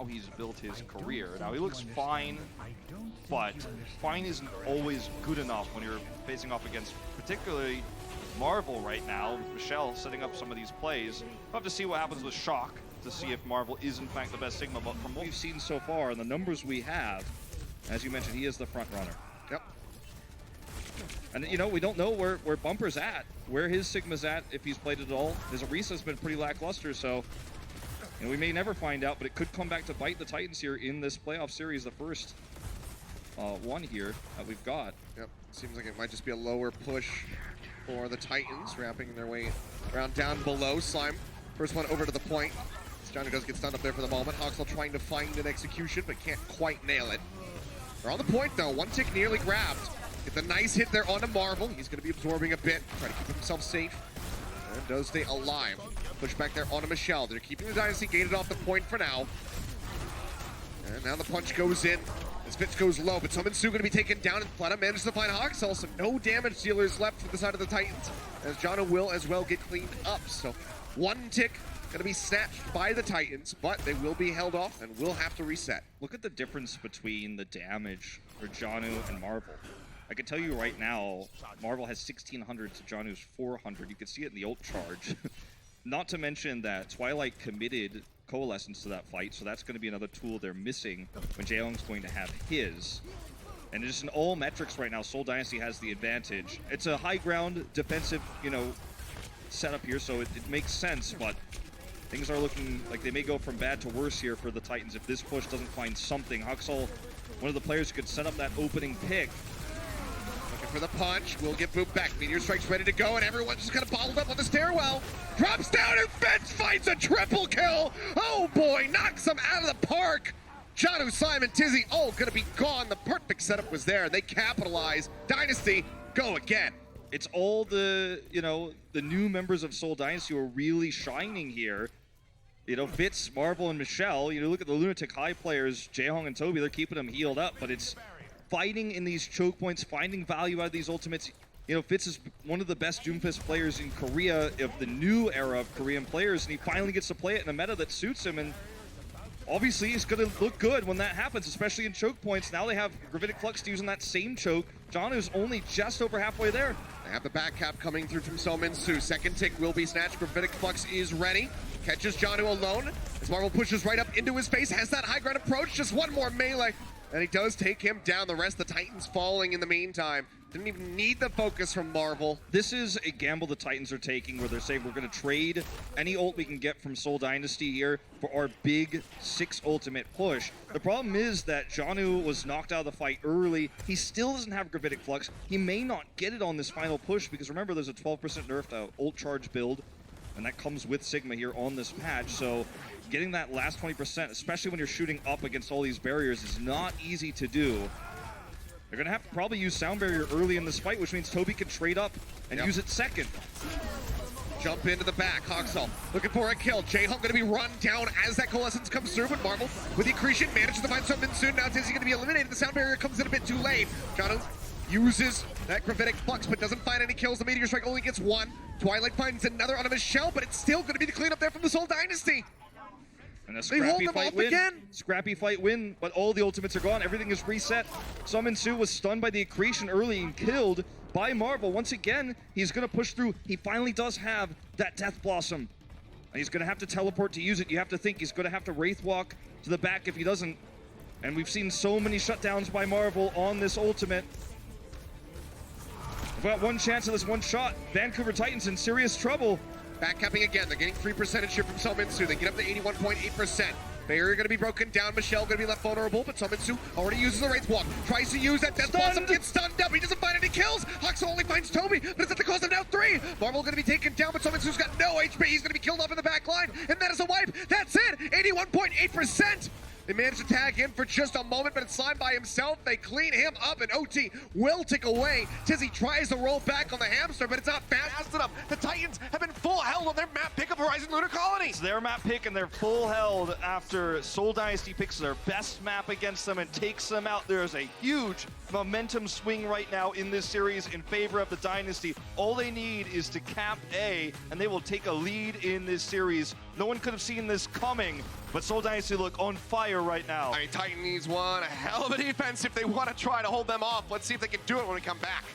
how he's built his career. Now, he looks fine, but fine isn't always good enough when you're facing off against particularly Marvel right now. Michelle setting up some of these plays. We'll have to see what happens with Shock to see if Marvel is in fact the best Sigma, but from what we've seen so far and the numbers we have, as you mentioned, he is the front runner. Yep. And you know, we don't know where Bumper's at, where his Sigma's at, if he's played it at all. His Orisa's been pretty lackluster, so you know, we may never find out, but it could come back to bite the Titans here in this playoff series, the first one here that we've got. Yep, seems like it might just be a lower push for the Titans, wrapping their way around down below. Slime, first one over to the point. Johnny does get stunned up there for the moment. Hoxel trying to find an execution, but can't quite nail it. They're on the point, though. One tick nearly grabbed. Get the nice hit there onto Marvel. He's going to be absorbing a bit, try to keep himself safe. And does stay alive. Push back there onto Michelle. They're keeping the Dynasty gated off the point for now. And now the punch goes in. As Fitz goes low, but Summon Sue going to be taken down, and Plata manages to find Hoxel, so no damage dealers left for the side of the Titans, as Jono will as well get cleaned up. So one tick going to be snatched by the Titans, but they will be held off and will have to reset. Look at the difference between the damage for Janu and Marvel. I can tell you right now, Marvel has 1,600 to Janu's 400. You can see it in the ult charge. Not to mention that Twilight committed Coalescence to that fight, so that's going to be another tool they're missing when Jaehoong's going to have his. And just in all metrics right now, Seoul Dynasty has the advantage. It's a high ground defensive, you know, setup here, so it makes sense, but things are looking like they may go from bad to worse here for the Titans if this push doesn't find something. Hoxel, one of the players who could set up that opening pick. Looking for the punch, will get booped back. Meteor Strike's ready to go, and everyone's just kind of bottled up on the stairwell. Drops down, and Fitz finds a triple kill. Oh boy, knocks him out of the park. Janu, Simon, Tizzy, all gonna be gone. The perfect setup was there. They capitalize. Dynasty, go again. It's all the, you know, the new members of Seoul Dynasty who are really shining here. You know, Fitz, Marvel, and Michelle. You know, look at the Lunatic High players, Jaehoong and Toby, they're keeping them healed up, but it's fighting in these choke points, finding value out of these ultimates. You know, Fitz is one of the best Doomfist players in Korea, of the new era of Korean players, and he finally gets to play it in a meta that suits him, and obviously it's going to look good when that happens, especially in choke points. Now they have Gravitic Flux using that same choke. Janu's only just over halfway there. They have the back cap coming through from Somin Su. Second tick will be snatched. Gravitic Flux is ready. Catches Janu alone as Marvel pushes right up into his face. Has that high ground approach. Just one more melee. And he does take him down. The rest of the Titans falling in the meantime. Didn't even need the focus from Marvel. This is a gamble the Titans are taking where they're saying we're going to trade any ult we can get from Seoul Dynasty here for our big 6 ultimate push. The problem is that Janu was knocked out of the fight early. He still doesn't have Gravitic Flux. He may not get it on this final push because remember there's a 12% nerf to ult charge build, and that comes with Sigma here on this patch. So getting that last 20%, especially when you're shooting up against all these barriers, is not easy to do. They're going to have to probably use Sound Barrier early in this fight, which means Toby can trade up and use it second. Jump into the back. Hoxel looking for a kill. Jaehoong going to be run down as that Coalescence comes through, but Marvel with the accretion manages to find something soon. Now Tizzy going to be eliminated. The Sound Barrier comes in a bit too late. Janu uses that Gravitic Flux, but doesn't find any kills. The Meteor Strike only gets one. Twilight finds another on a Michelle, but it's still going to be the cleanup there from the Seoul Dynasty. And a scrappy fight win. Again. Scrappy fight win, but all the ultimates are gone. Everything is reset. Summon Su was stunned by the accretion early and killed by Marvel. Once again, he's going to push through. He finally does have that Death Blossom. And he's going to have to teleport to use it. You have to think he's going to have to Wraith Walk to the back if he doesn't. And we've seen so many shutdowns by Marvel on this ultimate. We've got one chance of this one shot. Vancouver Titans in serious trouble. Backcapping again. They're getting 3% here from Sominsu. They get up to 81.8%. Barrier going to be broken down. Michelle going to be left vulnerable, but Sominsu already uses the Wraith Walk. Tries to use that Death Blossom, gets stunned up. He doesn't find any kills. Hoxel only finds Toby, but it's at the cost of now 3. Marvel going to be taken down, but Sominsu's got no HP. He's going to be killed off in the back line, and that is a wipe. That's it. 81.8%. They managed to tag in for just a moment, but it's Slime by himself. They clean him up, and OT will tick away. Tizzy tries to roll back on the hamster, but it's not fast enough. The Titans have been full held on their map pick of Horizon Lunar Colony. It's their map pick, and they're full held after Seoul Dynasty picks their best map against them and takes them out. There's a huge momentum swing right now in this series in favor of the Dynasty. All they need is to cap A, and they will take a lead in this series No one could have seen this coming, but Seoul Dynasty look on fire right now. I mean, Titan needs one a hell of a defense if they want to try to hold them off. Let's see if they can do it when we come back.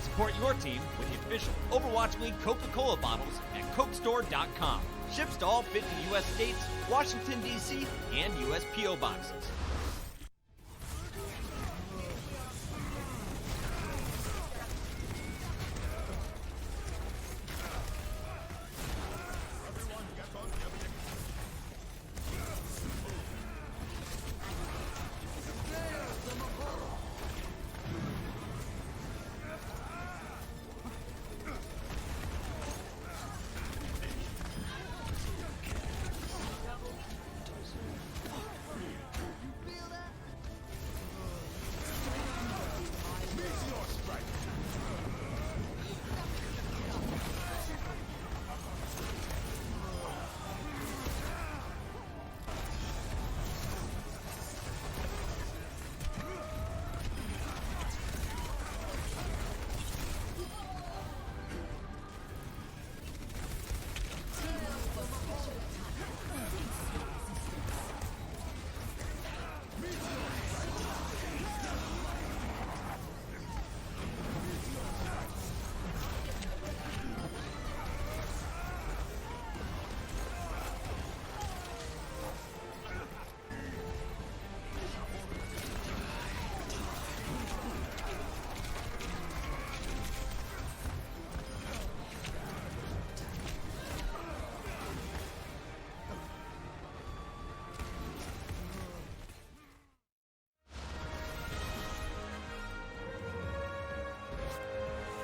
Support your team with the official Overwatch League Coca-Cola bottles at CokeStore.com. Ships to all 50 U.S. states, Washington, D.C., and U.S. P.O. boxes.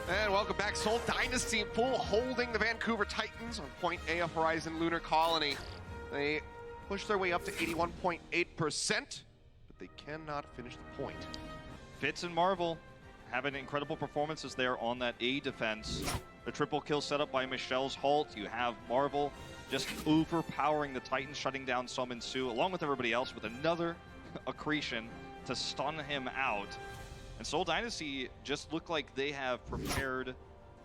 And welcome back. Seoul Dynasty full holding the Vancouver Titans on point A of Horizon Lunar Colony. They push their way up to 81.8%, but they cannot finish the point. Fitz and Marvel having incredible performances there on that A defense. The triple kill set up by Michelle's Halt. You have Marvel just overpowering the Titans, shutting down Summon Su, along with everybody else, with another accretion to stun him out. And Seoul Dynasty just look like they have prepared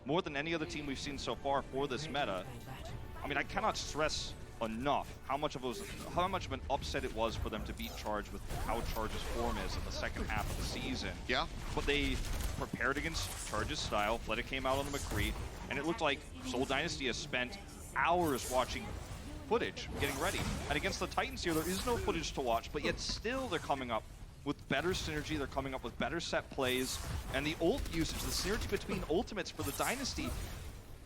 more than any other team we've seen so far for this meta. I mean, I cannot stress enough how much of an upset it was for them to beat Charge with how Charge's form is in the second half of the season. Yeah. But they prepared against Charge's style. Fleta came out on the McCree, and it looked like Seoul Dynasty has spent hours watching footage, getting ready. And against the Titans here, there is no footage to watch, but yet still they're coming up with better synergy, they're coming up with better set plays, and the ult usage, the synergy between ultimates for the Dynasty,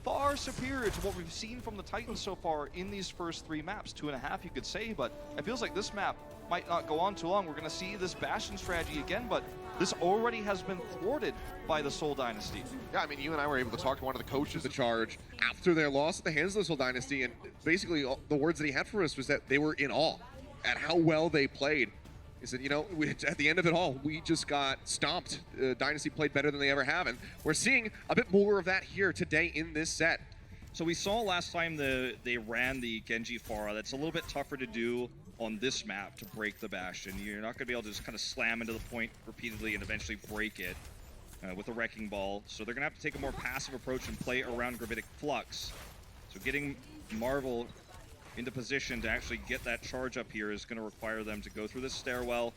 far superior to what we've seen from the Titans so far in these first 3 maps. 2.5 you could say, but it feels like this map might not go on too long. We're gonna see this Bastion strategy again, but this already has been thwarted by the Seoul Dynasty. Yeah, I mean, you and I were able to talk to one of the coaches of the Charge after their loss at the hands of the Seoul Dynasty, and basically the words that he had for us was that they were in awe at how well they played. He said, you know, at the end of it all, we just got stomped. Dynasty played better than they ever have, and we're seeing a bit more of that here today in this set. So we saw last time they ran the Genji Pharah. That's a little bit tougher to do on this map to break the Bastion. You're not going to be able to just kind of slam into the point repeatedly and eventually break it with a Wrecking Ball. So they're going to have to take a more passive approach and play around Gravitic Flux. So getting Marvel into position to actually get that charge up here is going to require them to go through this stairwell.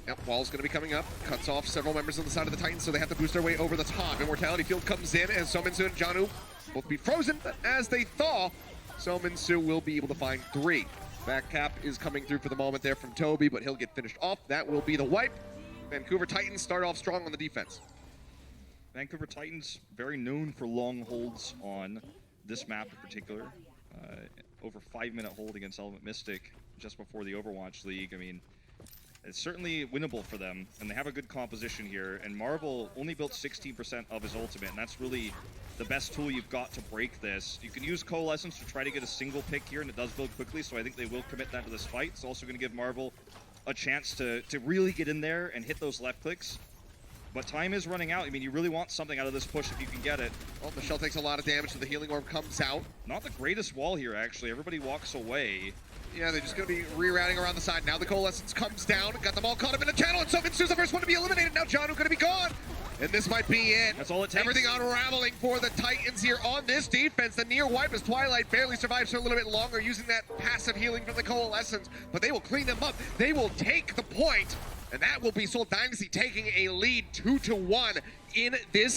Yep, wall's going to be coming up. Cuts off several members on the side of the Titans, so they have to boost their way over the top. Immortality Field comes in, and Sominsu and Janu both be frozen, but as they thaw, Sominsu will be able to find 3. Back cap is coming through for the moment there from Toby, but he'll get finished off. That will be the wipe. Vancouver Titans start off strong on the defense. Vancouver Titans, very known for long holds on this map in particular. Over 5-minute hold against Element Mystic just before the Overwatch League. I mean, it's certainly winnable for them, and they have a good composition here. And Marvel only built 16% of his ultimate, and that's really the best tool you've got to break this. You can use Coalescence to try to get a single pick here, and it does build quickly, so I think they will commit that to this fight. It's also going to give Marvel a chance to really get in there and hit those left clicks. But time is running out. I mean, you really want something out of this push if you can get it. Well, Michelle takes a lot of damage, so the Healing Orb comes out. Not the greatest wall here, actually. Everybody walks away. Yeah, they're just going to be rerouting around the side. Now the Coalescence comes down. Got them all caught up in the channel, and Sominsu's the first one to be eliminated. Now Janu going to be gone. And this might be it. That's all it takes. Everything unraveling for the Titans here on this defense. The near wipe as Twilight barely survives for a little bit longer using that passive healing from the Coalescence, but they will clean them up. They will take the point, and that will be Seoul Dynasty taking a lead 2-1 in this